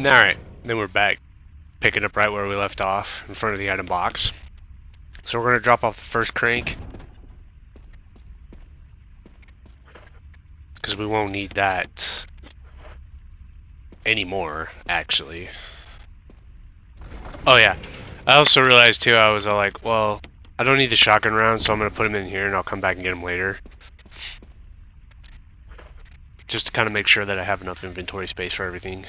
Alright, then we're back, picking up right where we left off, in front of the item box. So we're going to drop off the first crank, because we won't need that anymore, actually. Oh yeah, I also realized too, I was all like, well, I don't need the shotgun round, so I'm going to put them in here and I'll come back and get them later. Just to kind of make sure that I have enough inventory space for everything.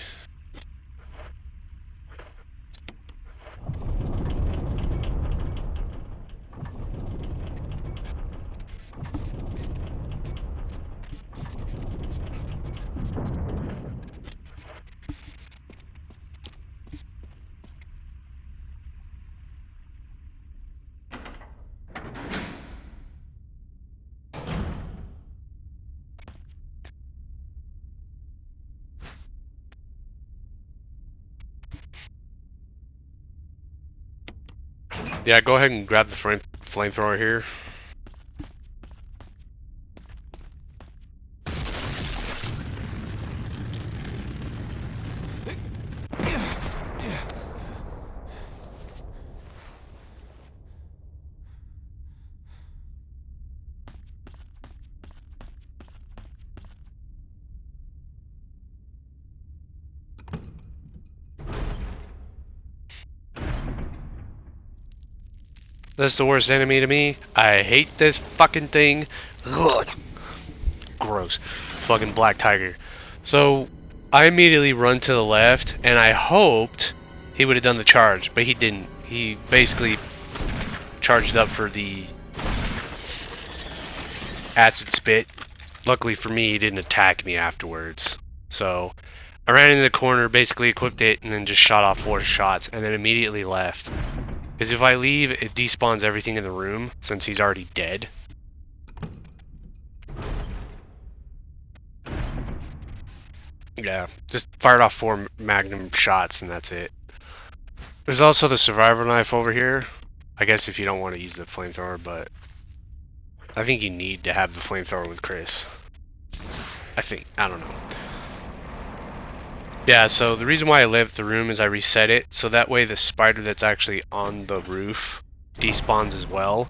Yeah, go ahead and grab the flamethrower here. That's the worst enemy to me. I hate this fucking thing. Ugh. Gross. Fucking black tiger. So I immediately run to the left, and I hoped he would have done the charge, but he didn't. He basically charged up for the acid spit. Luckily for me, he didn't attack me afterwards. So I ran into the corner, basically equipped it, and then just shot off 4 shots, and then immediately left. Because if I leave, it despawns everything in the room, since he's already dead. Yeah, just fired off 4 magnum shots, and that's it. There's also the survivor knife over here. I guess if you don't want to use the flamethrower, but I think you need to have the flamethrower with Chris. I think. I don't know. Yeah, so the reason why I left the room is I reset it, so that way the spider that's actually on the roof despawns as well.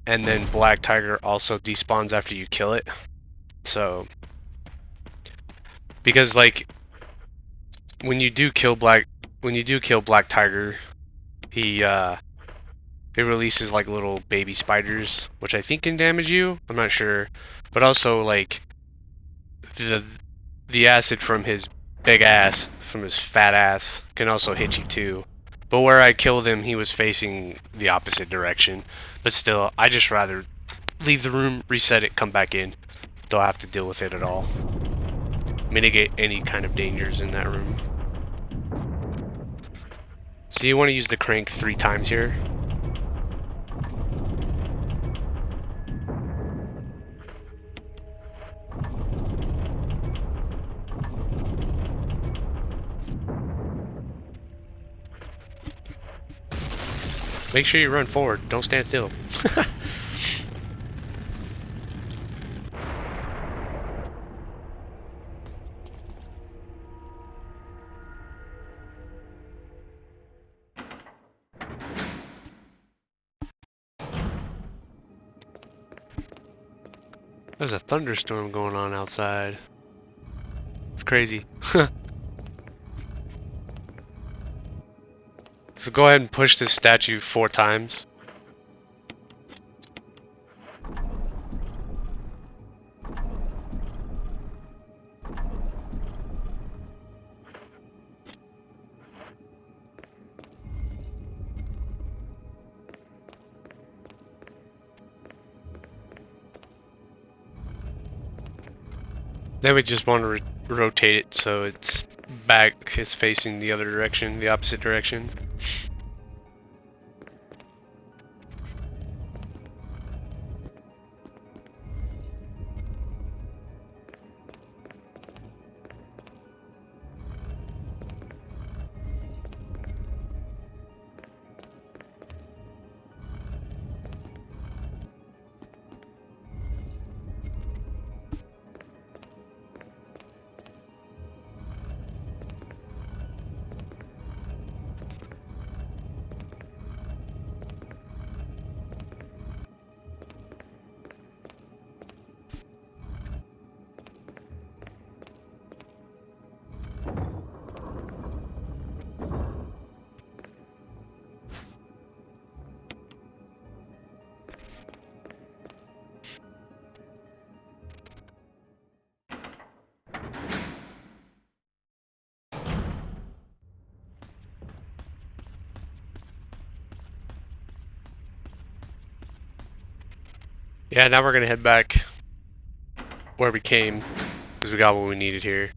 And then Black Tiger also despawns after you kill it. So, because like, when you do kill Black Tiger, he releases like little baby spiders, which I think can damage you. I'm not sure, but also like the acid from his big ass, from his fat ass, can also hit you too. But where I killed him, he was facing the opposite direction. But still, I just rather leave the room, reset it, come back in. Don't have to deal with it at all. Mitigate any kind of dangers in that room. So you want to use the crank 3 times here. Make sure you run forward. Don't stand still. There's a thunderstorm going on outside. It's crazy. So go ahead and push this statue 4 times. Then we just want to rotate it so it's back, it's facing the other direction, the opposite direction. Yeah, now we're gonna head back where we came, because we got what we needed here.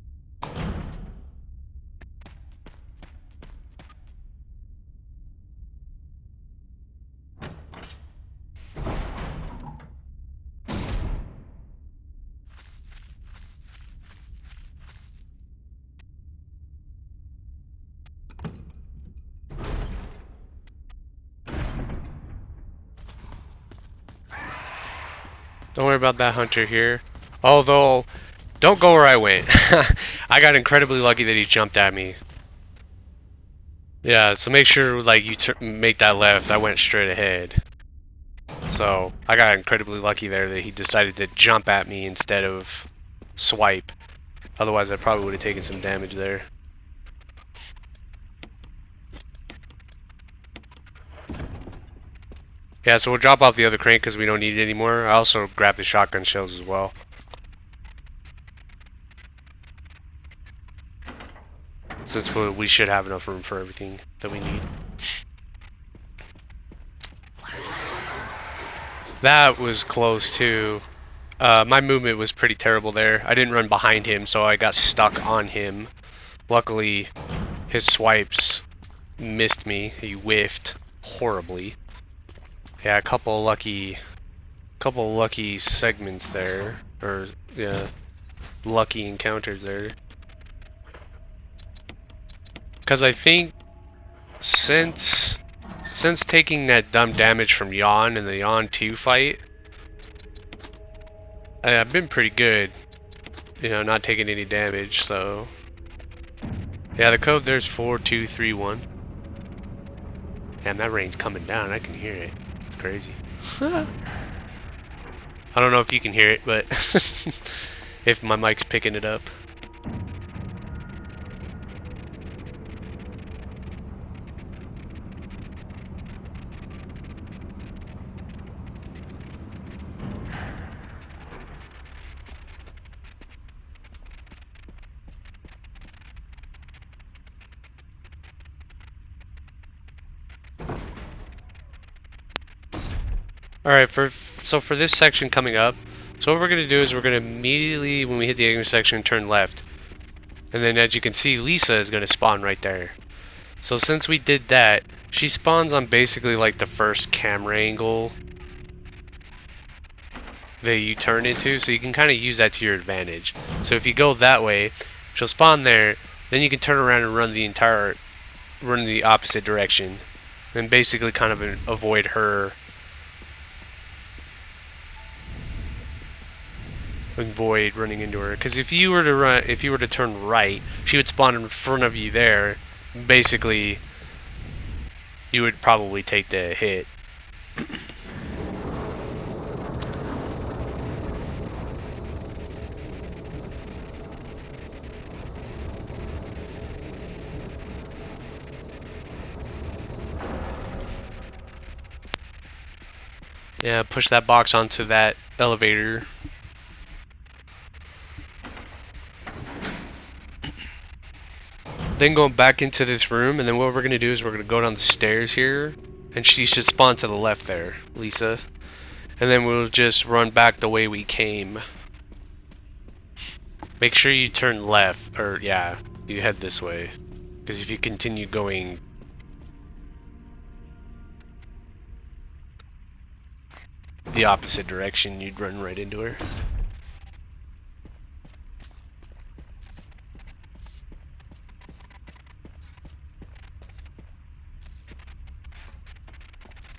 Don't worry about that hunter here. Although, don't go where I went. I got incredibly lucky that he jumped at me. Yeah, so make sure like you make that left. I went straight ahead. So I got incredibly lucky there that he decided to jump at me instead of swipe. Otherwise, I probably would have taken some damage there. Yeah, so we'll drop off the other crate because we don't need it anymore. I also grabbed the shotgun shells as well. Since we should have enough room for everything that we need. That was close too. My movement was pretty terrible there. I didn't run behind him, so I got stuck on him. Luckily, his swipes missed me. He whiffed horribly. Yeah, a couple lucky segments there, or yeah, lucky encounters there. Because I think since taking that dumb damage from Yawn in the Yawn 2 fight, I've been pretty good, you know, not taking any damage. So yeah, the code there's 4231. Damn, that rain's coming down. I can hear it. Crazy. I don't know if you can hear it, but if my mic's picking it up. Alright, so for this section coming up, so what we're going to do is we're going to immediately, when we hit the intersection, turn left. And then as you can see, Lisa is going to spawn right there. So since we did that, she spawns on basically like the first camera angle that you turn into, so you can kind of use that to your advantage. So if you go that way, she'll spawn there, then you can turn around and run the opposite direction, and basically kind of avoid her. Avoid running into her, because if you were to turn right, she would spawn in front of you there. Basically, you would probably take the hit. Yeah, push that box onto that elevator. Then going back into this room, and then what we're going to do is we're going to go down the stairs here, and she should spawn to the left there, Lisa. And then we'll just run back the way we came. Make sure you turn left, or yeah, you head this way. Because if you continue going the opposite direction, you'd run right into her.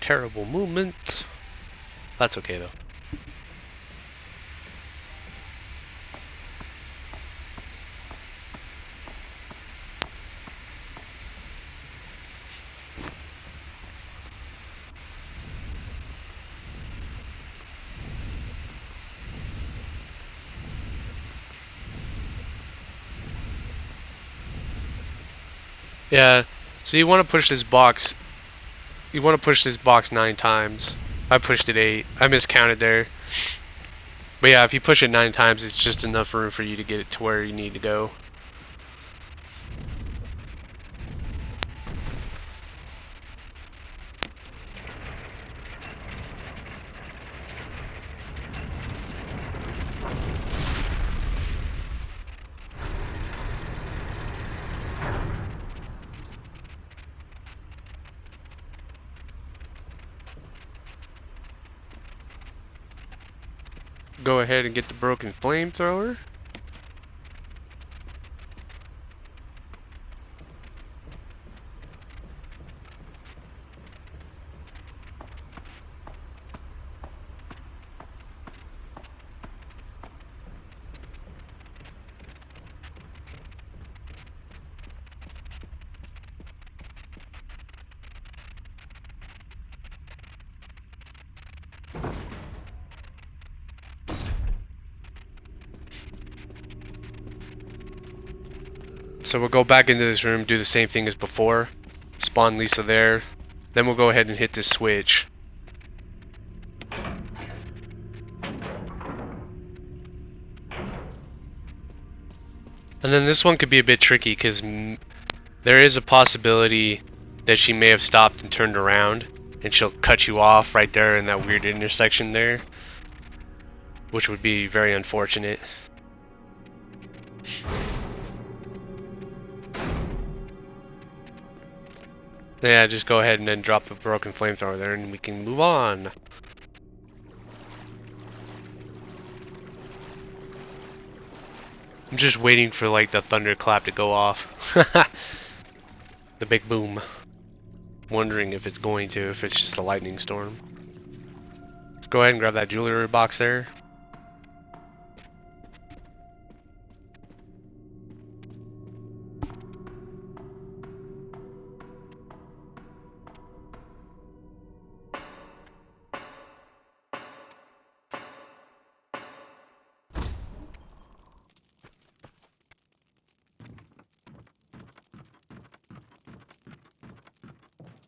Terrible movement. That's okay though. Yeah, so you want to push this box. You want to push this box 9 times. I pushed it 8. I miscounted there. But yeah, if you push it 9 times, it's just enough room for you to get it to where you need to go. go ahead and get the broken flamethrower. So we'll go back into this room, do the same thing as before. Spawn Lisa there. Then we'll go ahead and hit this switch. And then this one could be a bit tricky because there is a possibility that she may have stopped and turned around and she'll cut you off right there in that weird intersection there, which would be very unfortunate. Yeah, just go ahead and then drop the broken flamethrower there and we can move on. I'm just waiting for like the thunderclap to go off. The big boom. Wondering if it's going to, if it's just a lightning storm. Let's go ahead and grab that jewelry box there.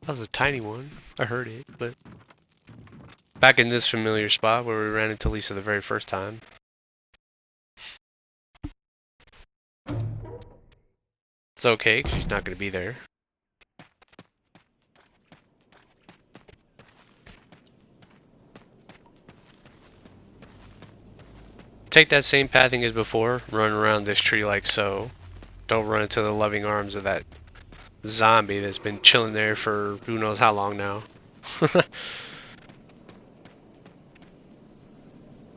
That was a tiny one. I heard it, but back in this familiar spot where we ran into Lisa the very first time. It's okay, 'cause she's not going to be there. Take that same pathing as before, run around this tree like so. Don't run into the loving arms of that zombie that's been chilling there for who knows how long now.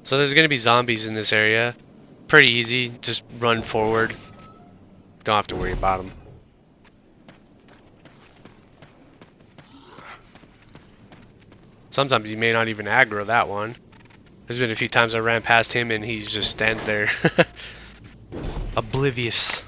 So there's going to be zombies in this area. Pretty easy, just run forward. Don't have to worry about them. Sometimes you may not even aggro that one. There's been a few times I ran past him and he just stands there. Oblivious.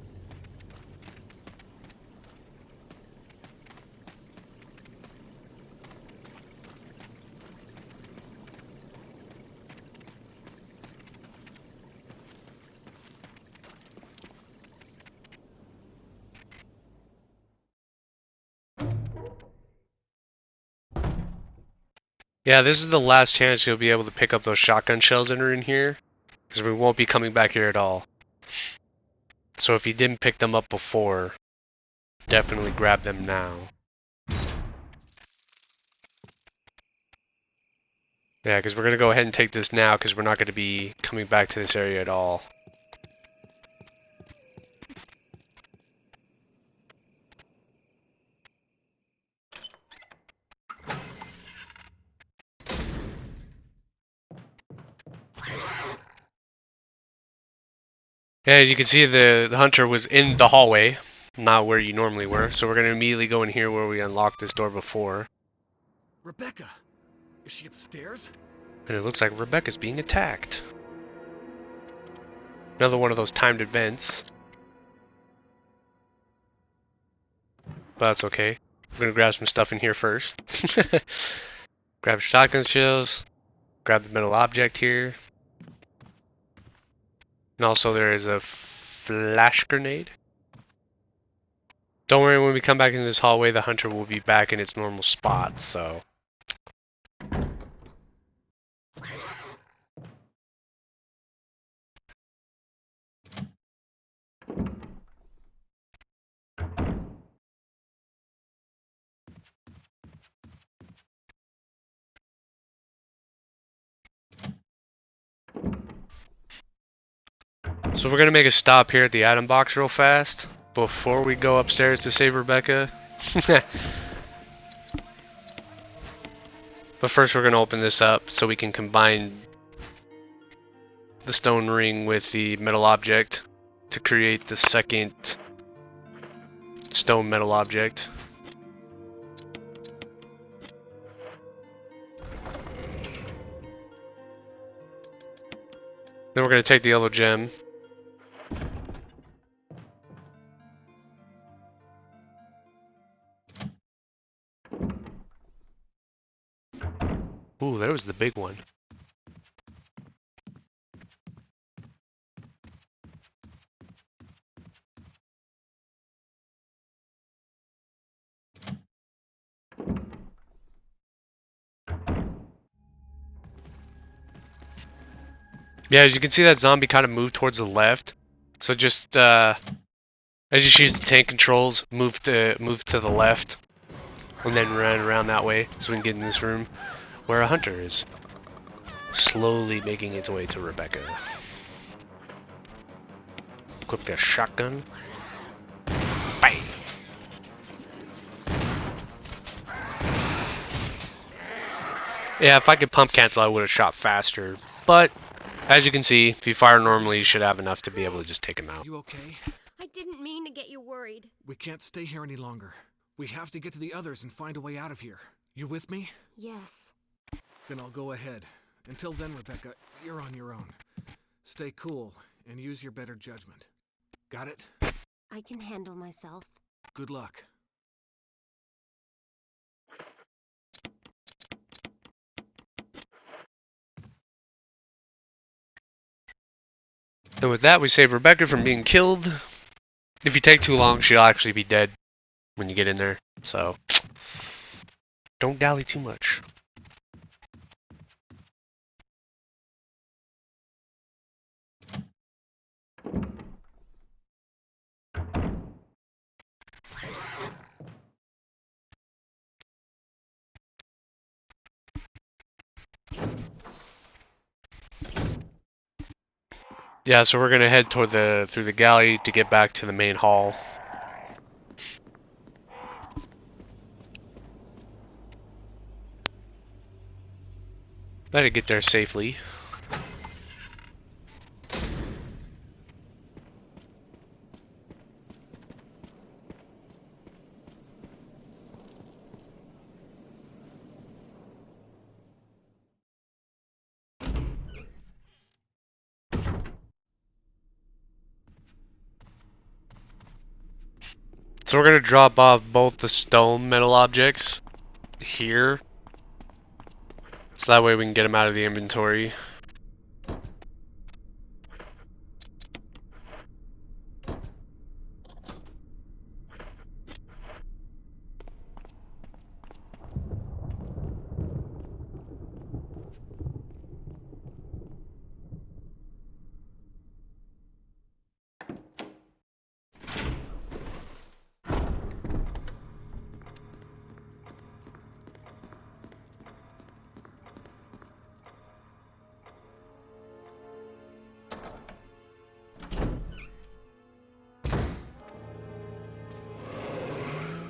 Yeah, this is the last chance you'll be able to pick up those shotgun shells that are in here, because we won't be coming back here at all. So if you didn't pick them up before, definitely grab them now. Yeah, because we're going to go ahead and take this now, because we're not going to be coming back to this area at all. Yeah, as you can see, the hunter was in the hallway, not where you normally were. So we're going to immediately go in here where we unlocked this door before. Rebecca, is she upstairs? And it looks like Rebecca's being attacked. Another one of those timed events. But that's okay. We're going to grab some stuff in here first. Grab shotgun shells. Grab the metal object here. And also there is a flash grenade. Don't worry, when we come back into this hallway, the hunter will be back in its normal spot, so... So we're going to make a stop here at the item box real fast before we go upstairs to save Rebecca. But first we're going to open this up so we can combine the stone ring with the metal object to create the second stone metal object. Then we're going to take the yellow gem. Ooh, there was the big one. Yeah, as you can see, that zombie kind of moved towards the left. So just I just use the tank controls, move to the left, and then run around that way so we can get in this room where a hunter is slowly making its way to Rebecca. Equip their shotgun. Bang! Yeah, if I could pump cancel, I would have shot faster. But as you can see, if you fire normally, you should have enough to be able to just take him out. You okay? I didn't mean to get you worried. We can't stay here any longer. We have to get to the others and find a way out of here. You with me? Yes. Then I'll go ahead. Until then, Rebecca, you're on your own. Stay cool and use your better judgment. Got it? I can handle myself. Good luck. And with that, we save Rebecca from being killed. If you take too long, she'll actually be dead when you get in there. So, don't dally too much. Yeah, so we're gonna head toward through the galley to get back to the main hall. Let it get there safely. So we're gonna drop off both the stone metal objects here, so that way we can get them out of the inventory.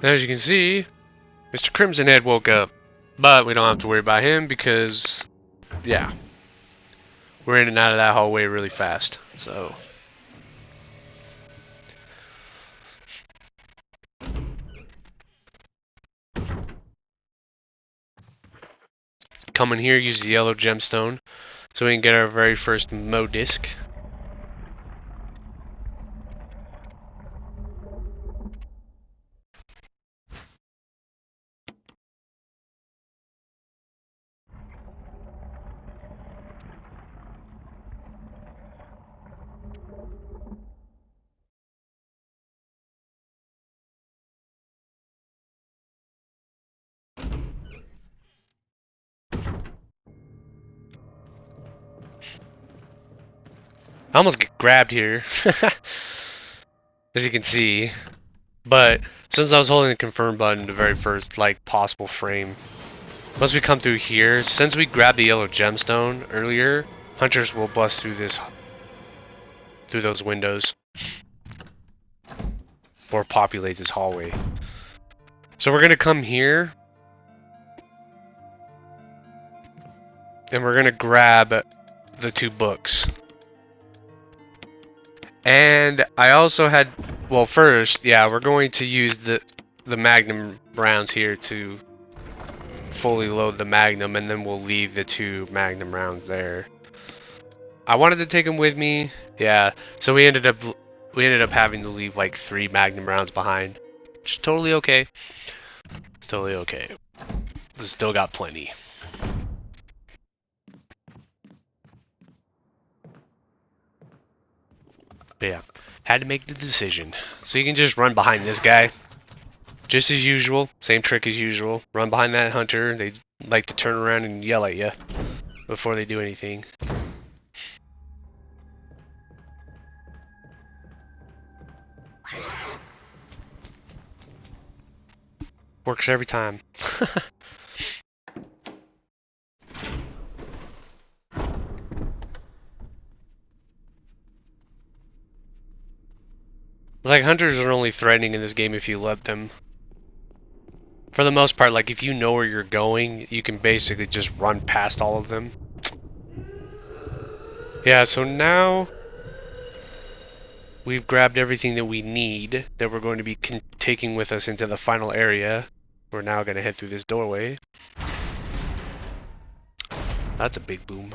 As you can see, Mr. Crimson Head woke up, but we don't have to worry about him because, yeah, we're in and out of that hallway really fast, so. Come in here, use the yellow gemstone, so we can get our very first Mo disc. I almost get grabbed here, as you can see, but since I was holding the confirm button, the very first possible frame, once we come through here, since we grabbed the yellow gemstone earlier, hunters will bust through those windows, or populate this hallway. So we're gonna come here, and we're gonna grab the two books. And I also had, well, first, yeah, we're going to use the Magnum rounds here to fully load the Magnum, and then we'll leave the 2 Magnum rounds there. I wanted to take them with me, yeah. So we ended up having to leave like 3 Magnum rounds behind, which is totally okay. It's totally okay. Still got plenty. But yeah, had to make the decision. So you can just run behind this guy. Just as usual, same trick as usual. Run behind that hunter. They like to turn around and yell at you before they do anything. Works every time. Like, hunters are only threatening in this game if you let them. For the most part, like, if you know where you're going, you can basically just run past all of them. Yeah, so now we've grabbed everything that we need that we're going to be taking with us into the final area. We're now going to head through this doorway. That's a big boom.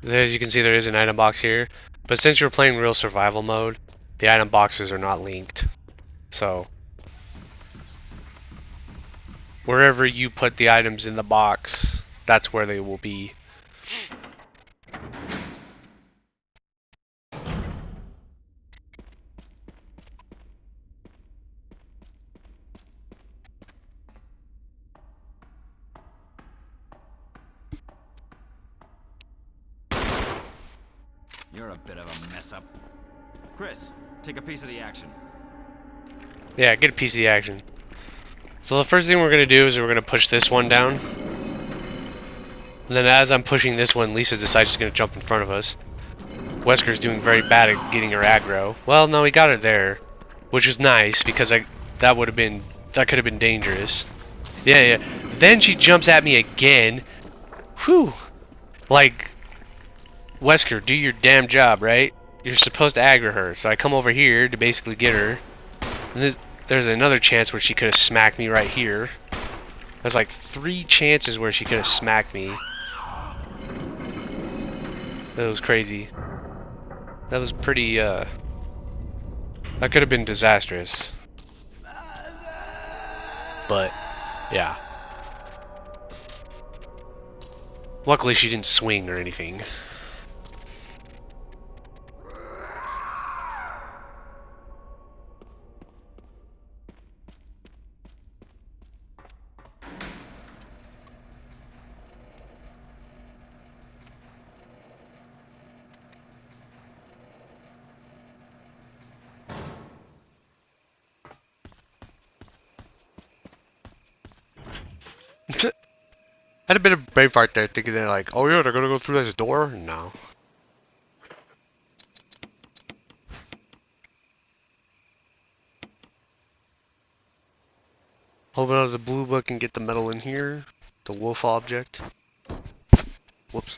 As you can see, there is an item box here. But since you're playing real survival mode, the item boxes are not linked. So wherever you put the items in the box, that's where they will be. You're a bit of a mess up. Chris, take a piece of the action. Yeah, get a piece of the action. So the first thing we're going to do is we're going to push this one down. And then as I'm pushing this one, Lisa decides she's going to jump in front of us. Wesker's doing very bad at getting her aggro. Well, no, he got her there, which is nice because that could have been dangerous. Yeah. Then she jumps at me again. Whew. Like, Wesker, do your damn job, right? You're supposed to aggro her. So I come over here to basically get her. And there's another chance where she could have smacked me right here. There's like 3 chances where she could have smacked me. That was crazy. That was pretty, that could have been disastrous. But, yeah. Luckily she didn't swing or anything. I had a bit of brain fart there, thinking they're like, oh yeah, they're gonna go through this door? No. Open out the blue book and get the metal in here. The wolf object. Whoops.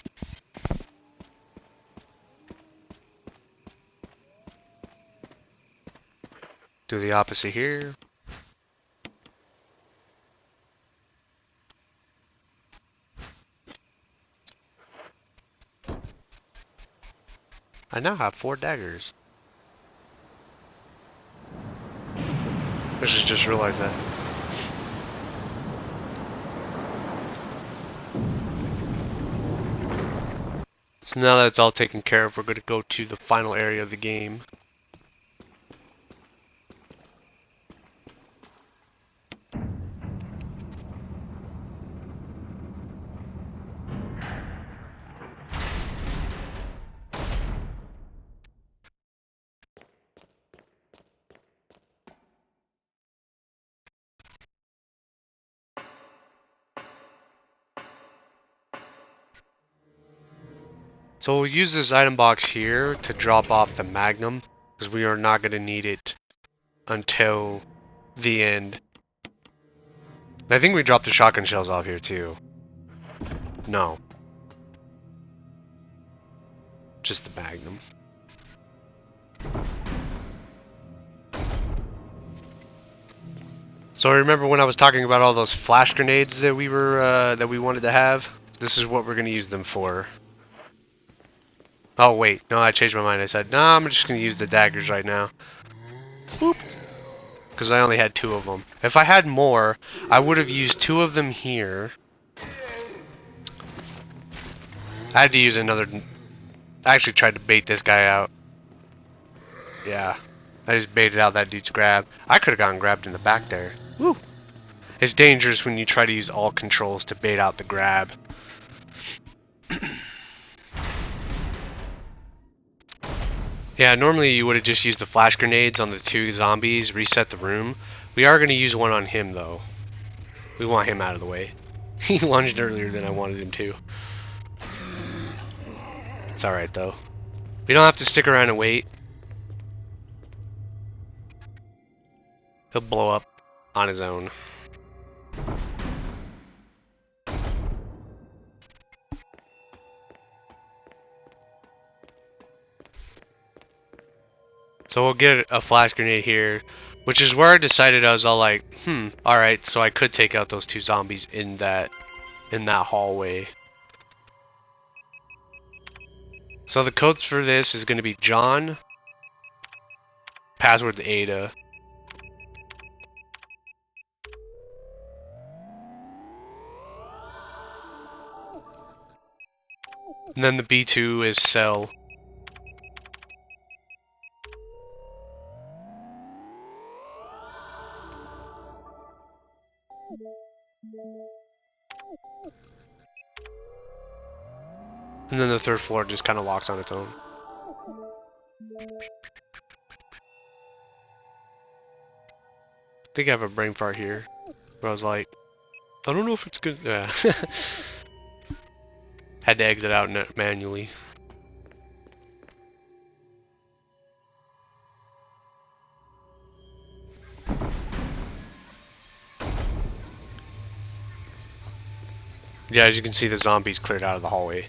Do the opposite here. I now have 4 daggers. I should just realize that. So now that it's all taken care of, we're going to go to the final area of the game. So we'll use this item box here to drop off the Magnum, because we are not going to need it until the end. I think we dropped the shotgun shells off here too. No. Just the Magnum. So remember when I was talking about all those flash grenades that we wanted to have? This is what we're gonna use them for. Oh wait, no, I changed my mind. I said, no, I'm just gonna use the daggers right now. Boop. Because I only had 2 of them. If I had more, I would have used 2 of them here. I had to use another. I actually tried to bait this guy out. Yeah. I just baited out that dude's grab. I could have gotten grabbed in the back there. Woo! It's dangerous when you try to use all controls to bait out the grab. Yeah, normally you would have just used the flash grenades on the 2 zombies, reset the room. We are going to use one on him, though. We want him out of the way. He lunged earlier than I wanted him to. It's alright, though. We don't have to stick around and wait. He'll blow up on his own. So we'll get a flash grenade here, which is where I decided I was all like, alright, so I could take out those 2 zombies in that hallway. So the codes for this is going to be John, password's Ada. And then the B2 is Cell. And then the 3rd floor just kind of locks on its own. I think I have a brain fart here, where I was like, I don't know if it's good. Yeah. Had to exit out manually. Yeah, as you can see, the zombies cleared out of the hallway.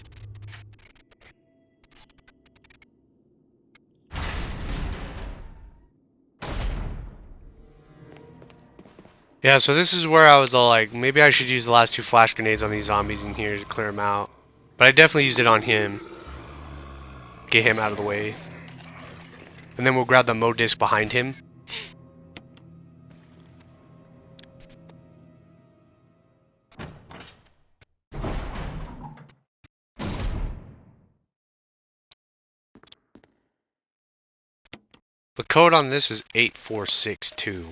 Yeah, so this is where I was all like, maybe I should use the last 2 flash grenades on these zombies in here to clear them out. But I definitely used it on him. Get him out of the way. And then we'll grab the Mo disc behind him. The code on this is 8462.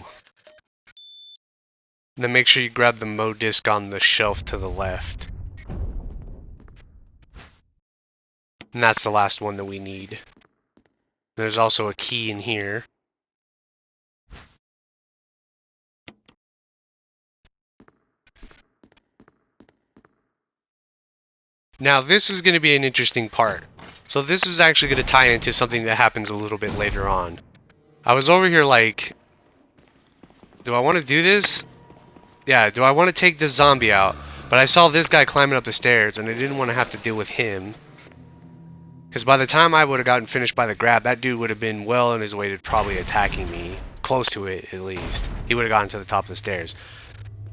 And then make sure you grab the Mo disc on the shelf to the left. And that's the last one that we need. There's also a key in here. Now this is going to be an interesting part. So this is actually going to tie into something that happens a little bit later on. I was over here like, do I want to do this? Yeah, do I want to take this zombie out? But I saw this guy climbing up the stairs and I didn't want to have to deal with him. Because by the time I would have gotten finished by the grab, that dude would have been well on his way to probably attacking me. Close to it, at least. He would have gotten to the top of the stairs.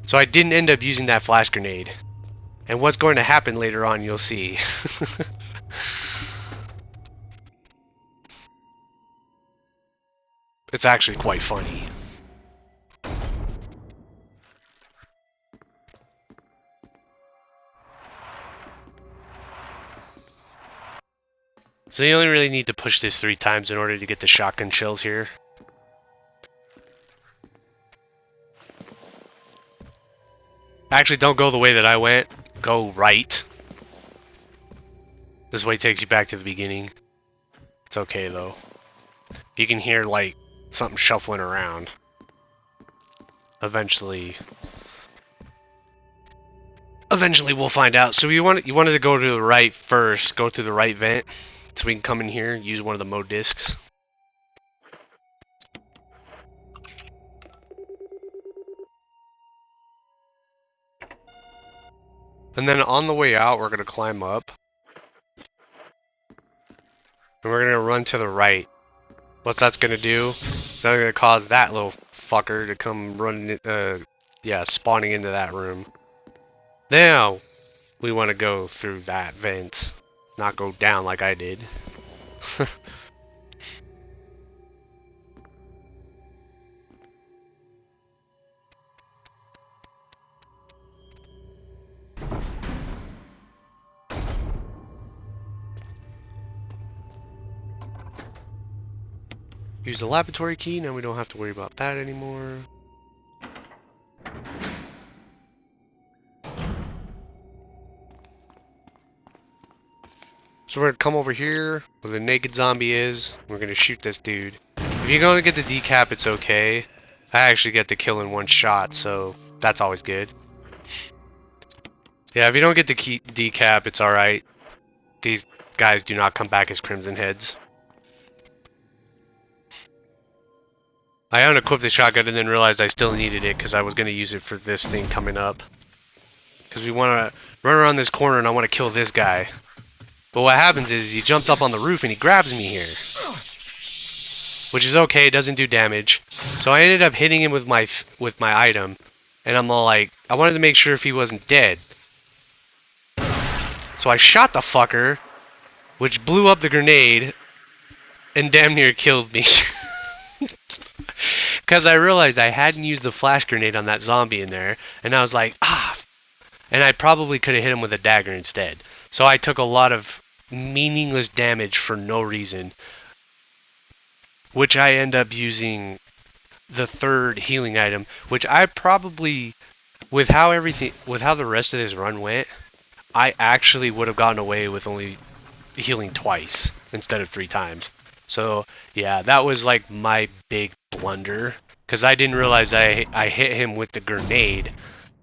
So I didn't end up using that flash grenade. And what's going to happen later on, you'll see. It's actually quite funny. So you only really need to push this 3 times in order to get the shotgun shells here. Actually, don't go the way that I went. Go right. This way takes you back to the beginning. It's okay though. You can hear like something shuffling around. Eventually we'll find out. So you wanted to go to the right first. Go through the right vent. So we can come in here and use one of the Mo discs. And then on the way out, we're going to climb up. And we're gonna run to the right. What's that's gonna do? That's gonna cause that little fucker to come running, yeah, spawning into that room. Now, we want to go through that vent, not go down like I did. Use the laboratory key, now we don't have to worry about that anymore. So we're gonna come over here where the naked zombie is. We're gonna shoot this dude. If you're gonna get the decap, it's okay. I actually get the kill in one shot, so that's always good. Yeah, if you don't get the decap, it's alright. These guys do not come back as Crimson Heads. I unequipped the shotgun and then realized I still needed it because I was going to use it for this thing coming up. Because we want to run around this corner and I want to kill this guy. But what happens is he jumps up on the roof and he grabs me here. Which is okay, it doesn't do damage. So I ended up hitting him with my item. And I'm all like, I wanted to make sure if he wasn't dead. So I shot the fucker, which blew up the grenade and damn near killed me. Because I realized I hadn't used the flash grenade on that zombie in there, and I was like, ah, and I probably could have hit him with a dagger instead. So I took a lot of meaningless damage for no reason, which I end up using the third healing item, which I probably, with how the rest of this run went, I actually would have gotten away with only healing twice instead of 3 times. So yeah, that was like my big blunder, because I didn't realize I hit him with the grenade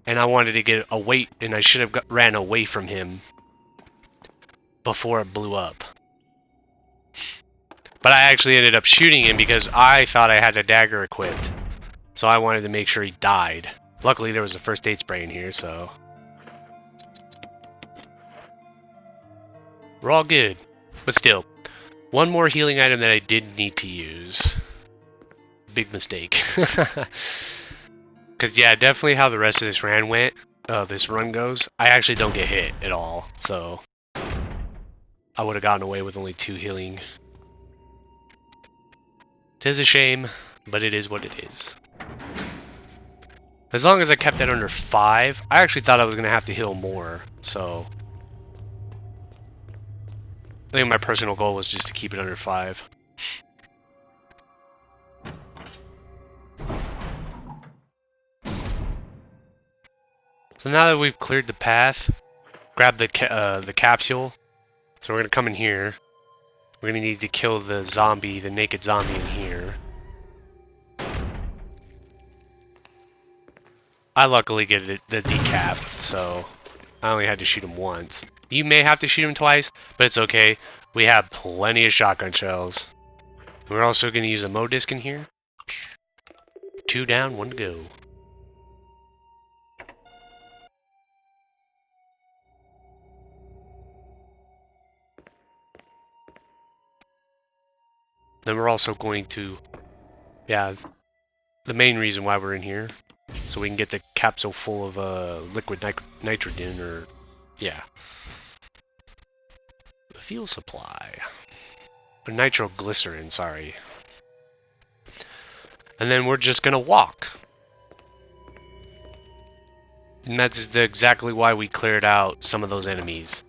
and I wanted to get away, and I should have ran away from him before it blew up. But I actually ended up shooting him because I thought I had a dagger equipped, so I wanted to make sure he died. Luckily there was a first aid spray in here, so we're all good. But still, one more healing item that I did need to use. Big mistake. Because yeah, definitely how the rest of this run goes, I actually don't get hit at all. So I would have gotten away with only 2 healing. 'Tis a shame, but it is what it is. As long as I kept it under 5, I actually thought I was going to have to heal more. So I think my personal goal was just to keep it under 5. So now that we've cleared the path, grab the capsule. So we're gonna come in here. We're gonna need to kill the zombie, the naked zombie in here. I luckily get the decap, so I only had to shoot him once. You may have to shoot him twice, but it's okay. We have plenty of shotgun shells. We're also gonna use a Mo disc in here. 2 down, 1 to go. Then we're also going to, yeah, the main reason why we're in here, so we can get the capsule full of liquid nitrogen, or, yeah, the fuel supply, or nitroglycerin, sorry. And then we're just gonna walk. And that's exactly why we cleared out some of those enemies.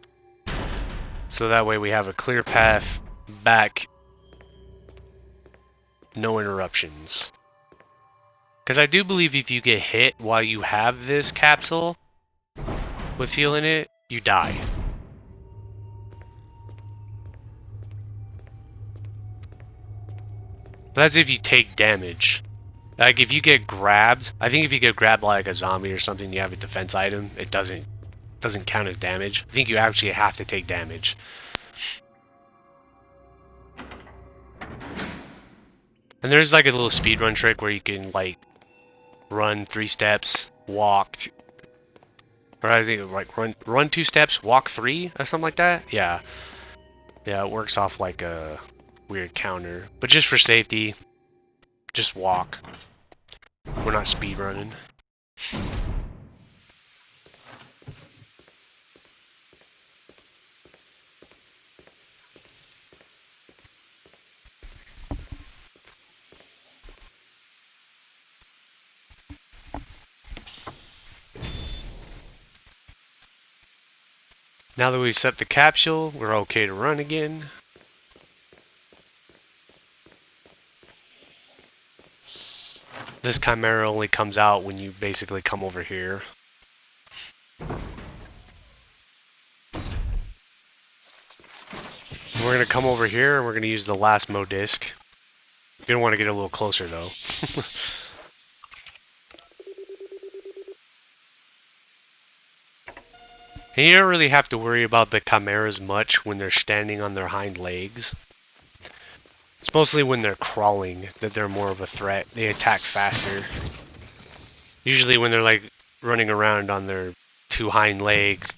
So that way we have a clear path back. No interruptions. Because I do believe if you get hit while you have this capsule with fuel in it, you die. But that's if you take damage. Like if you get grabbed, I think if you get grabbed like a zombie or something, you have a defense item, it doesn't count as damage. I think you actually have to take damage. And there's like a little speedrun trick where you can like run 3 steps, walk, or I think like run 2 steps, walk 3, or something like that. Yeah. Yeah, it works off like a weird counter. But just for safety, just walk. We're not speed running. Now that we've set the capsule, we're okay to run again. This chimera only comes out when you basically come over here. We're going to come over here and we're going to use the last Mo disc. You're going to want to get a little closer though. And you don't really have to worry about the chimeras much when they're standing on their hind legs. It's mostly when they're crawling that they're more of a threat. They attack faster. Usually when they're like running around on their two hind legs,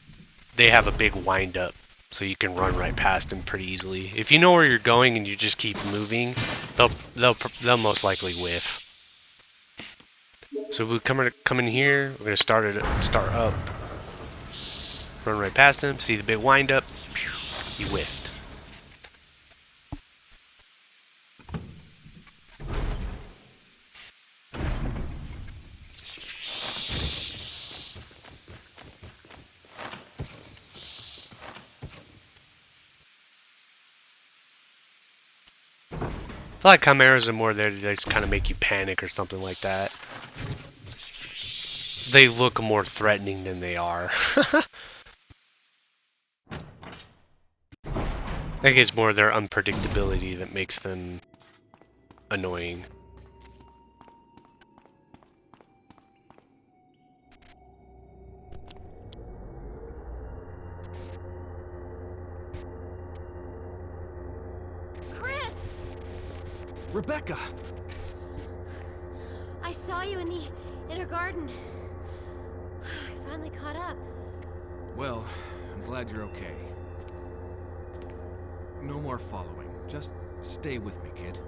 they have a big wind up, so you can run right past them pretty easily. If you know where you're going and you just keep moving, they'll most likely whiff. So we come in here. We're gonna start up. Run right past them. See the big wind up. You whiffed. I feel like chimeras are more there to just kind of make you panic or something like that. They look more threatening than they are. I think it's more their unpredictability that makes them annoying. Chris! Rebecca! I saw you in the inner garden. I finally caught up. Well, I'm glad you're okay. No more following. Just stay with me, kid.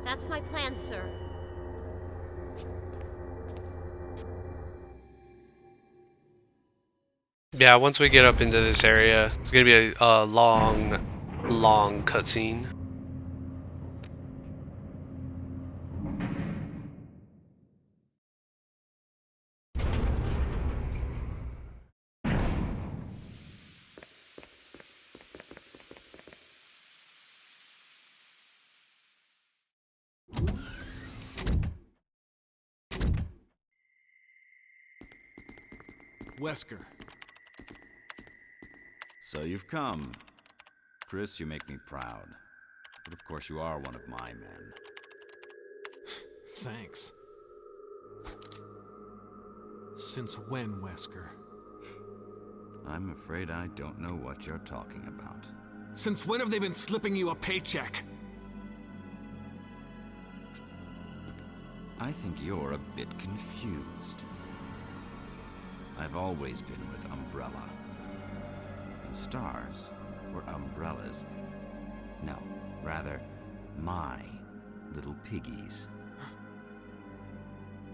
That's my plan, sir. Yeah, once we get up into this area, it's gonna be a long cutscene. Wesker. So you've come. Chris, you make me proud. But of course you are one of my men. Thanks. Since when, Wesker? I'm afraid I don't know what you're talking about. Since when have they been slipping you a paycheck? I think you're a bit confused. I've always been with Umbrella. And stars were Umbrella's. No, rather, my little piggies.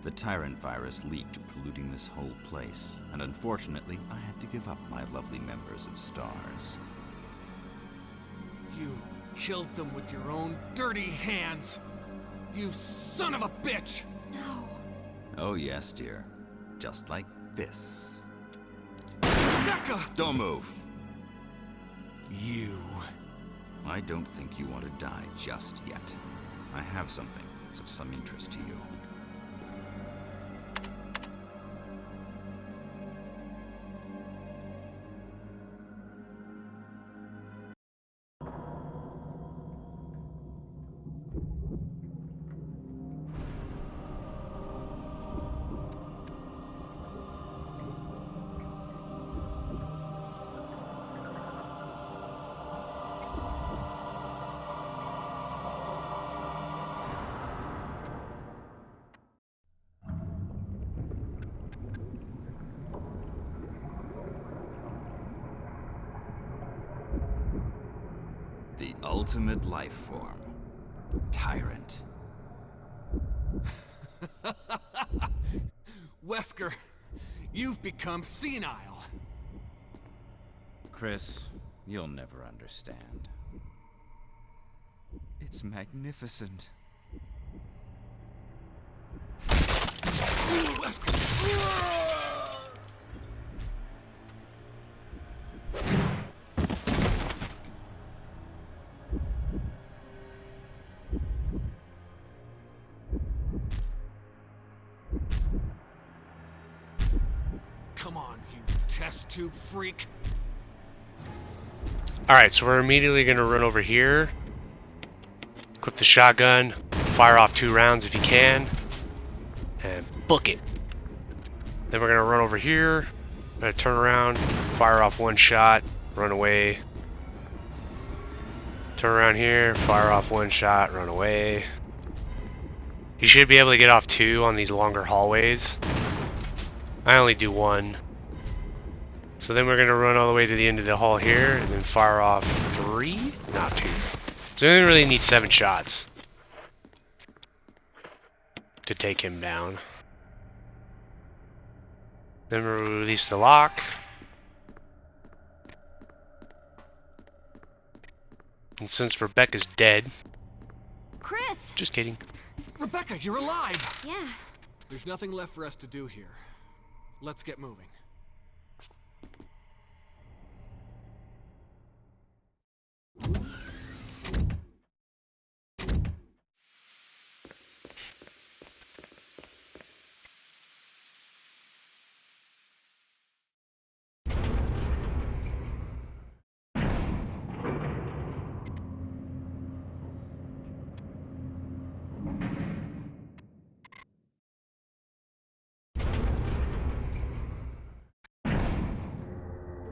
The Tyrant virus leaked, polluting this whole place, and unfortunately, I had to give up my lovely members of Stars. You killed them with your own dirty hands! You son of a bitch! No. Oh yes, dear. Just like this. Rebecca! Don't move! You... I don't think you want to die just yet. I have something that's of some interest to you. The ultimate life form. Tyrant. Wesker, you've become senile. Chris, you'll never understand. It's magnificent. Come on, you test tube freak. Alright, so we're immediately going to run over here. Equip the shotgun. Fire off 2 rounds if you can. And book it. Then we're going to run over here. Gonna turn around. Fire off 1 shot. Run away. Turn around here. Fire off 1 shot. Run away. You should be able to get off 2 on these longer hallways. I only do 1. So then we're going to run all the way to the end of the hall here, and then fire off 3? Not 2. So we really need 7 shots to take him down. Then we'll release the lock. And since Rebecca's dead... Chris! Just kidding. Rebecca, you're alive! Yeah. There's nothing left for us to do here. Let's get moving.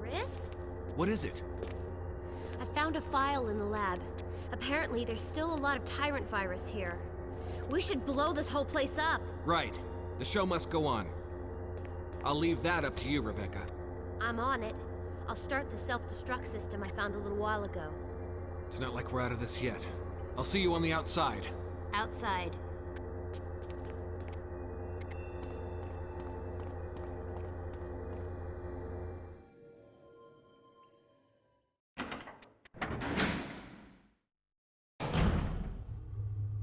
Chris? What is it? I found a file in the lab. Apparently, there's still a lot of Tyrant virus here. We should blow this whole place up. Right. The show must go on. I'll leave that up to you, Rebecca. I'm on it. I'll start the self-destruct system I found a little while ago. It's not like we're out of this yet. I'll see you on the outside. Outside.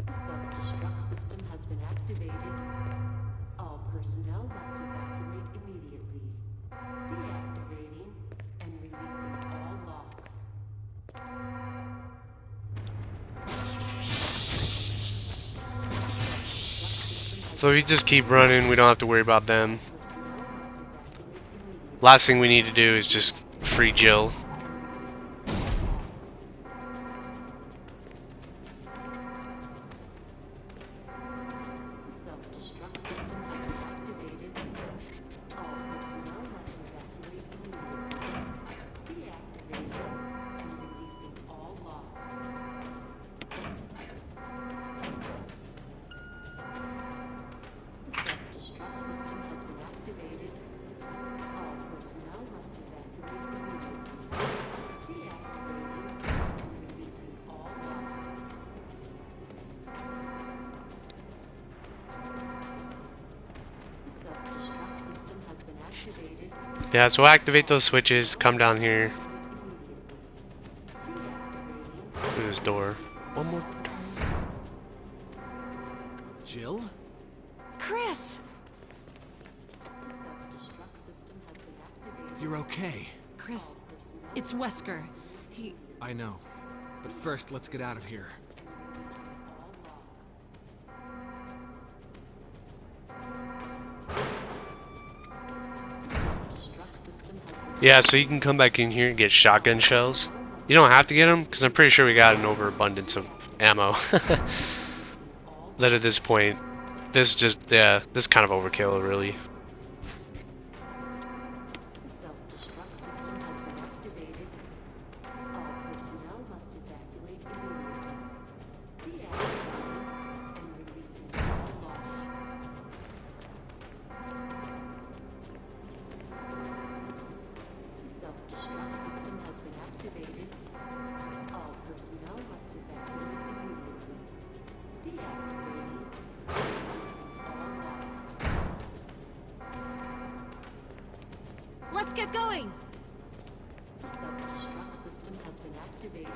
Self-destruct system has been activated. All personnel must evacuate immediately. Deactivating and releasing all locks. So if you just keep running, we don't have to worry about them. Last thing we need to do is just free Jill. Self-destruct system has been activated. All personnel must evacuate immediately. Deactivating and releasing all locks. The self-destruct system has been activated. All personnel must evacuate immediately. Deactivating and releasing all locks. The self-destruct system has been activated. Yeah, so activate those switches, come down here Deactivating. through this door. One more. Jill? Chris! The self-destruct system has been activated. You're okay. Chris, it's Wesker. He... I know. But first, let's get out of here. Yeah, so you can come back in here and get shotgun shells. You don't have to get them, because I'm pretty sure we got an overabundance of ammo. That at this point, this just, yeah, this is kind of overkill, really. The self-destruct system has been activated. All personnel must evacuate immediately. Deactivating and releasing all locks. The self-destruct system has been activated. All personnel Let's get going! The self-destruct system has been activated.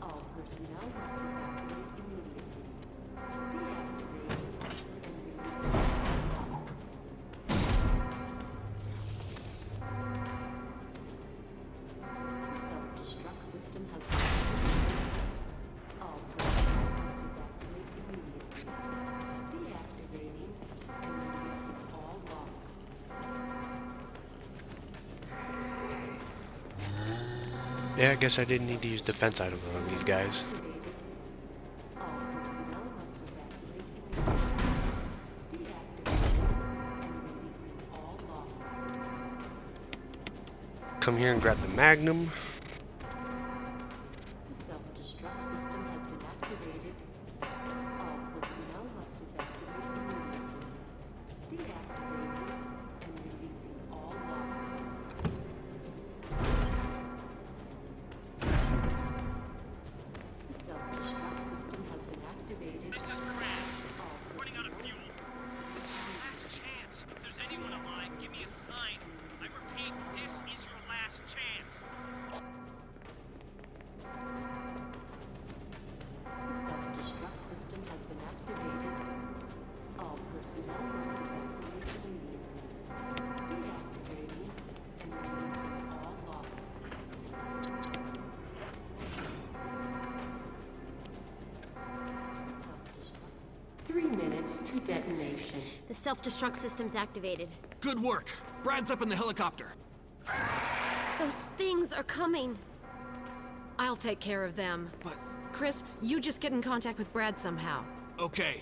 All personnel must evacuate immediately. Deactivating and releasing locks. The self-destruct system has been activated. All personnel must evacuate immediately. Deactivating and releasing all locks. Yeah, I guess I didn't need to use defense items on these guys. All personnel must evacuate immediately. Deactivating and releasing all locks. Come here and grab the Magnum. The self-destruct system has been activated. All personnel must evacuate immediately. Deactivating and releasing all locks. The self-destruct system has been activated. This is Brad. All Running out of personnel fuel. This is your last chance. If there's anyone alive, give me a sign. I repeat, this is your last chance. The self-destruct system has been activated. All personnel must evacuate immediately. Deactivating and releasing all locks. Self-destruct 3 minutes to detonation. The self-destruct system's activated. Good work. Brad's up in the helicopter. Those things are coming. I'll take care of them. But, Chris, you just get in contact with Brad somehow. okay.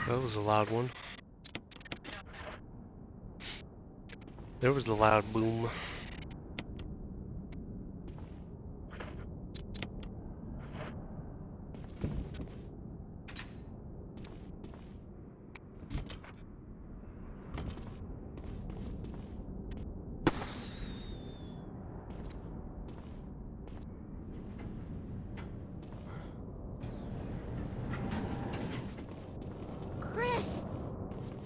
That was a loud one. There was the loud boom. Chris!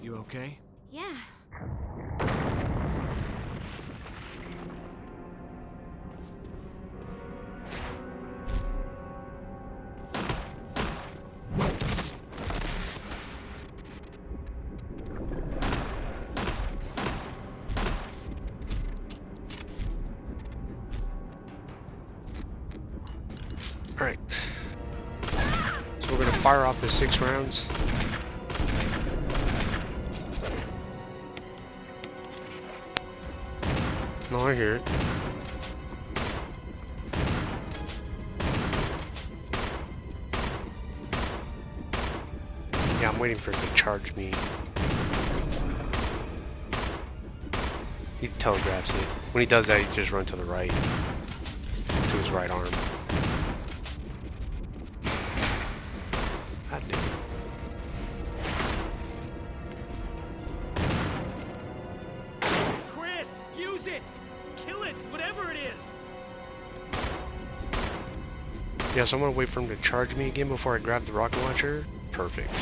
You okay? Yeah. Alright. So we're gonna fire off the 6 rounds. No, I hear it. Yeah, I'm waiting for him to charge me. He telegraphs it. When he does that, he just runs to the right. To his right arm. God damn it. Chris, use it! Kill it, whatever it is! Yeah, so I'm gonna wait for him to charge me again before I grab the rocket launcher. Perfect.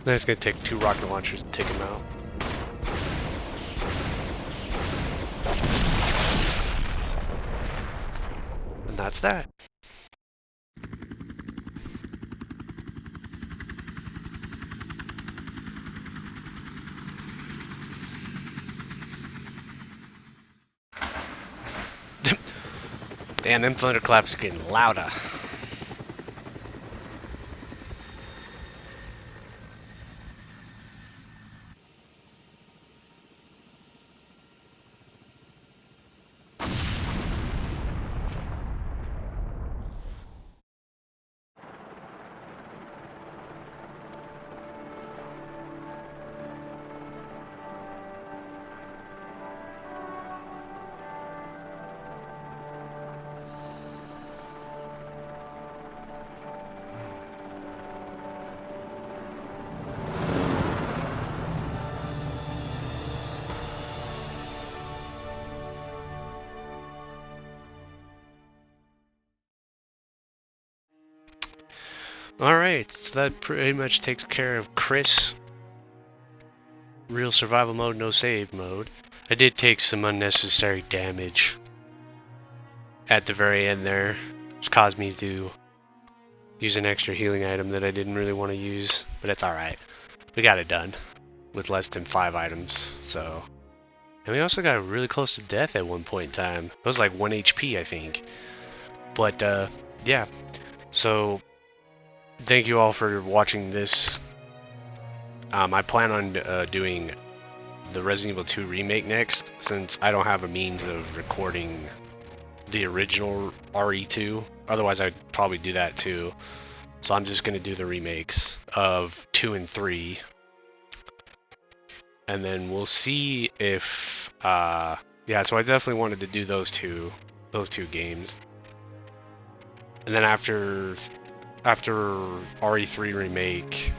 Then it's gonna take 2 rocket launchers to take him out. And that's that. Damn, them thunderclaps are getting louder. Alright, so that pretty much takes care of Chris. Real survival mode, no save mode. I did take some unnecessary damage at the very end there, which caused me to use an extra healing item that I didn't really want to use, but it's alright. We got it done with less than 5 items, so. And we also got really close to death at one point in time. It was like 1 HP, I think. But, yeah. So, thank you all for watching this. I plan on doing the Resident Evil 2 remake next, since I don't have a means of recording the original RE2. Otherwise, I'd probably do that too. So I'm just going to do the remakes of 2 and 3. And then we'll see if, yeah, so I definitely wanted to do those two games. And then after RE3 remake,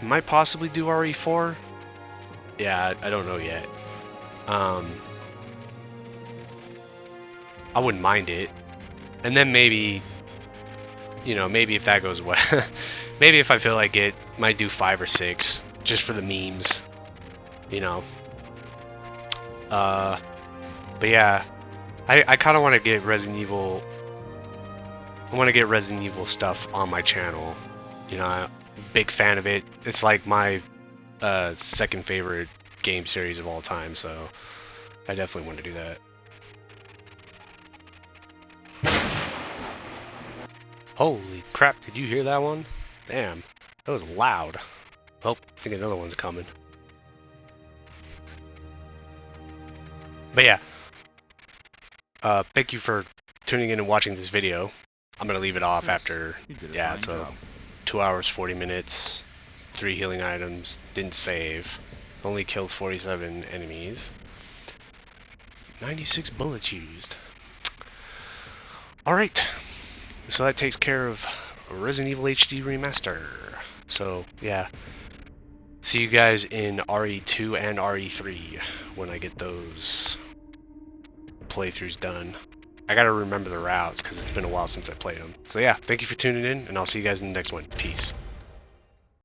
might possibly do RE4. Yeah, I don't know yet. I wouldn't mind it. And then maybe, you know, maybe if that goes well, maybe if I feel like it, might do 5 or 6 just for the memes, you know. But yeah, I kind of want to get Resident Evil. I want to get Resident Evil stuff on my channel. You know, I'm a big fan of it. It's like my second favorite game series of all time, so I definitely want to do that. Holy crap, did you hear that one? Damn, that was loud. Oh, I think another one's coming. But yeah, thank you for tuning in and watching this video. I'm gonna leave it off after, yeah, so 2 hours, 40 minutes, 3 healing items, didn't save, only killed 47 enemies, 96 bullets used. Alright, so that takes care of Resident Evil HD Remaster. So, yeah, see you guys in RE2 and RE3 when I get those playthroughs done. I gotta remember the routes because it's been a while since I played them. So yeah, thank you for tuning in, and I'll see you guys in the next one. Peace.